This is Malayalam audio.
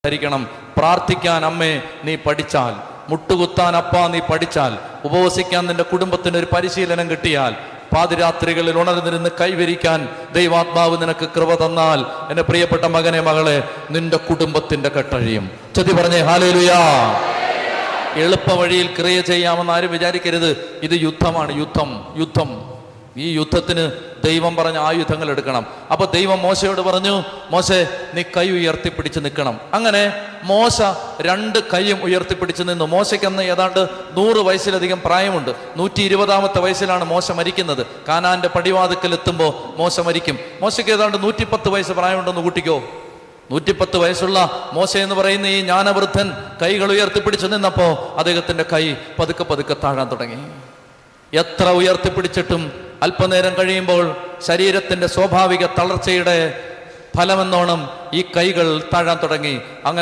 ധരിക്കണം. പ്രാർത്ഥിക്കാൻ അമ്മേ നീ പഠിച്ചാൽ, മുട്ടുകുത്താൻ അപ്പാ നീ പഠിച്ചാൽ, ഉപവസിക്കാൻ നിന്റെ കുടുംബത്തിന് ഒരു പരിശീലനം കിട്ടിയാൽ, പാതിരാത്രികളിൽ ഉണർന്നിരുന്ന് കൈവരിക്കാൻ ദൈവാത്മാവ് നിനക്ക് കൃപ തന്നാൽ, എന്റെ പ്രിയപ്പെട്ട മകനെ മകളെ, നിന്റെ കുടുംബത്തിന്റെ കെട്ടഴിയും. ചൊല്ലി പറഞ്ഞേ ഹല്ലേലൂയാ. എളുപ്പ വഴിയിൽ ക്രിയ ചെയ്യാമെന്ന് ആരും വിചാരിക്കരുത്. ഇത് യുദ്ധമാണ്. യുദ്ധം. ഈ യുദ്ധത്തിന് ദൈവം പറഞ്ഞ ആയുധങ്ങൾ എടുക്കണം. അപ്പൊ ദൈവം മോശയോട് പറഞ്ഞു, മോശെ നീ കൈ ഉയർത്തിപ്പിടിച്ച് നിൽക്കണം. അങ്ങനെ മോശ 2 കൈയും ഉയർത്തിപ്പിടിച്ച് നിന്നു. മോശയ്ക്ക് അന്ന് ഏതാണ്ട് 100 വയസ്സിലധികം പ്രായമുണ്ട്. 120ാമത്തെ വയസ്സിലാണ് മോശ മരിക്കുന്നത്. കാനാന്റെ പടിവാതിക്കൽ എത്തുമ്പോൾ മോശ മരിക്കും. മോശയ്ക്ക് ഏതാണ്ട് 110 വയസ്സ് പ്രായമുണ്ടെന്ന് കൂട്ടിക്കോ. 110 വയസ്സുള്ള മോശ എന്ന് പറയുന്ന ഈ ജ്ഞാനവൃദ്ധൻ കൈകൾ ഉയർത്തിപ്പിടിച്ച് നിന്നപ്പോ അദ്ദേഹത്തിന്റെ കൈ പതുക്കെ പതുക്കെ താഴാൻ തുടങ്ങി. എത്ര ഉയർത്തിപ്പിടിച്ചിട്ടും അല്പനേരം കഴിയുമ്പോൾ ശരീരത്തിന്റെ സ്വാഭാവിക തളർച്ചയുടെ ഫലമെന്നോണം ഈ കൈകൾ താഴാൻ തുടങ്ങി. അങ്ങനെ